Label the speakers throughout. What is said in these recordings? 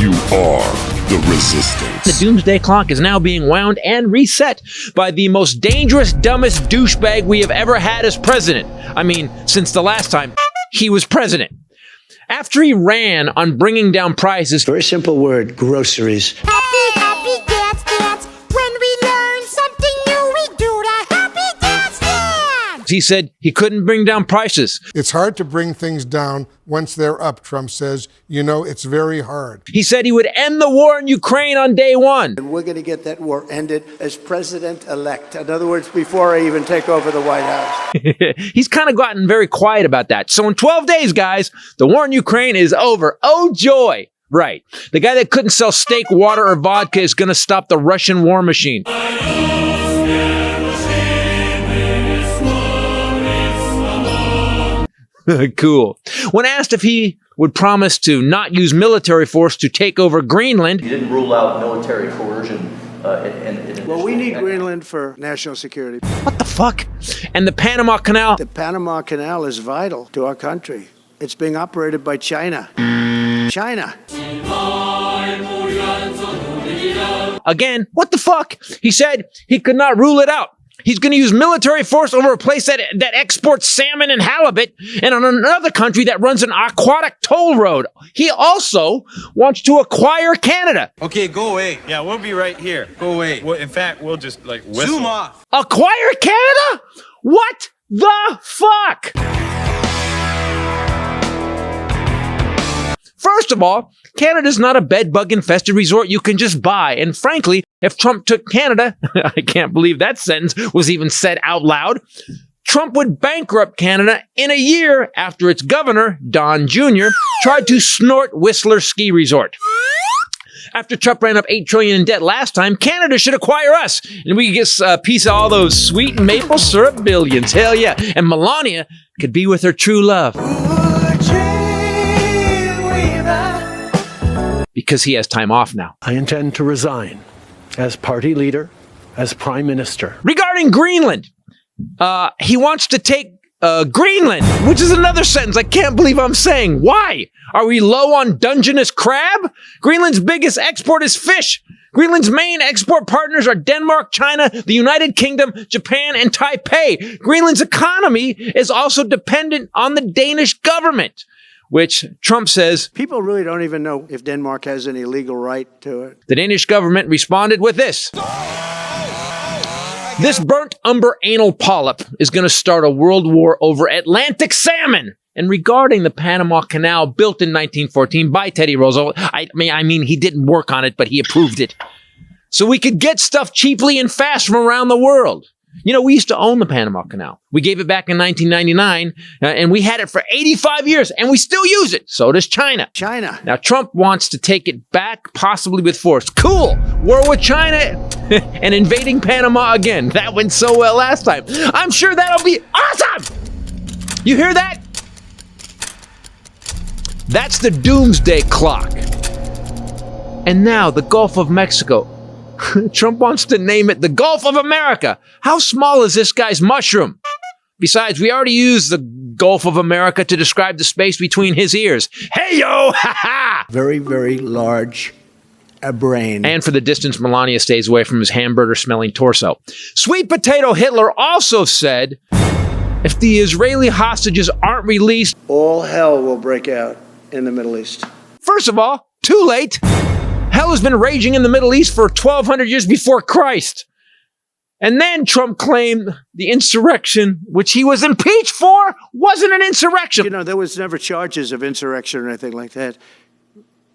Speaker 1: You are the resistance.
Speaker 2: The doomsday clock is now being wound and reset by the most dangerous, dumbest douchebag we have ever had as president. I mean, since the last time he was president. After he ran on bringing down prices,
Speaker 3: very simple word, groceries.
Speaker 4: Happy, happy, dance, dance. When we learn something new, we do the happy dance, dance.
Speaker 2: he said he couldn't bring down prices.
Speaker 5: It's hard to bring things down once they're up, Trump says. You know, it's very hard.
Speaker 2: He said he would end the war in Ukraine on day one.
Speaker 3: And we're going to get that war ended as president-elect. In other words, before I even take over the White House.
Speaker 2: He's kind of gotten very quiet about that. So in 12 days, guys, the war in Ukraine is over. Oh, joy. Right. The guy that couldn't sell steak, water, or vodka is going to stop the Russian war machine. Cool. When asked if he would promise to not use military force to take over Greenland,
Speaker 6: he didn't rule out military coercion.
Speaker 3: Well, we need Greenland for national security.
Speaker 2: What the fuck? And the Panama Canal.
Speaker 3: The Panama Canal is vital to our country. It's being operated by China. China.
Speaker 2: Again, what the fuck? He said he could not rule it out. He's going to use military force over a place that exports salmon and halibut, and on another country that runs an aquatic toll road. He also wants to acquire Canada.
Speaker 7: Okay, go away. Yeah, we'll be right here. Go away. Well, in fact, we'll just whistle. Zoom off.
Speaker 2: Acquire Canada? What the fuck? First of all, Canada's not a bedbug-infested resort you can just buy. And frankly, if Trump took Canada, I can't believe that sentence was even said out loud, Trump would bankrupt Canada in a year after its governor, Don Jr., tried to snort Whistler Ski Resort. After Trump ran up $8 trillion in debt last time, Canada should acquire us, and we could get a piece of all those sweet maple syrup billions. Hell yeah. And Melania could be with her true love. Because he has time off now.
Speaker 8: I intend to resign as party leader, as prime minister.
Speaker 2: Regarding Greenland, he wants to take Greenland, which is another sentence I can't believe I'm saying. Why? Are we low on Dungeness crab? Greenland's biggest export is fish. Greenland's main export partners are Denmark, China, the United Kingdom, Japan, and Taipei. Greenland's economy is also dependent on the Danish government, which Trump says
Speaker 3: people really don't even know if Denmark has any legal right to it.
Speaker 2: The Danish government responded with this. This burnt umber anal polyp is going to start a world war over Atlantic salmon. And regarding the Panama Canal built in 1914 by Teddy Roosevelt, I mean, he didn't work on it, but he approved it. So we could get stuff cheaply and fast from around the world. You know, we used to own the Panama Canal. We gave it back in 1999, and we had it for 85 years, and we still use it. So does China.
Speaker 3: China.
Speaker 2: Now, Trump wants to take it back, possibly with force. Cool. War with China and invading Panama again. That went so well last time. I'm sure that'll be awesome. You hear that? That's the doomsday clock. And now the Gulf of Mexico. Trump wants to name it the Gulf of America. How small is this guy's mushroom? Besides, we already used the Gulf of America to describe the space between his ears. Hey, yo! Ha ha!
Speaker 3: Very, very large brain.
Speaker 2: And for the distance Melania stays away from his hamburger-smelling torso. Sweet Potato Hitler also said, if the Israeli hostages aren't released,
Speaker 3: all hell will break out in the Middle East.
Speaker 2: First of all, too late. Hell has been raging in the Middle East for 1,200 years before Christ. And then Trump claimed the insurrection, which he was impeached for, wasn't an insurrection.
Speaker 3: You know, there was never charges of insurrection or anything like that.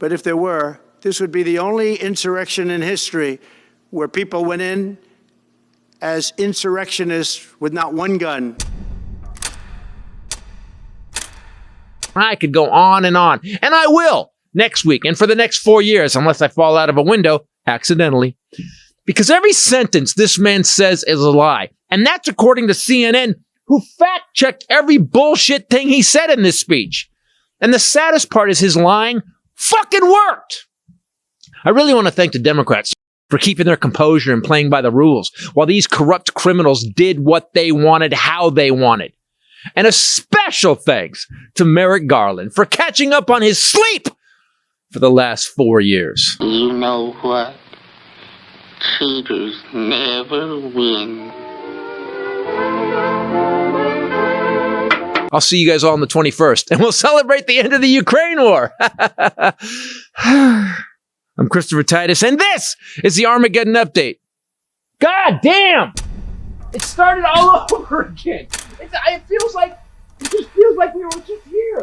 Speaker 3: But if there were, this would be the only insurrection in history where people went in as insurrectionists with not one gun.
Speaker 2: I could go on, and I will. Next week, and for the next 4 years, unless I fall out of a window, accidentally. Because every sentence this man says is a lie. And that's according to CNN, who fact-checked every bullshit thing he said in this speech. And the saddest part is his lying fucking worked. I really want to thank the Democrats for keeping their composure and playing by the rules, while these corrupt criminals did what they wanted, how they wanted. And a special thanks to Merrick Garland for catching up on his sleep for the last 4 years.
Speaker 9: You know what? Cheaters never win.
Speaker 2: I'll see you guys all on the 21st, and we'll celebrate the end of the Ukraine war. I'm Christopher Titus, and this is the Armageddon Update. God damn! It started all over again. It just feels like we were just here.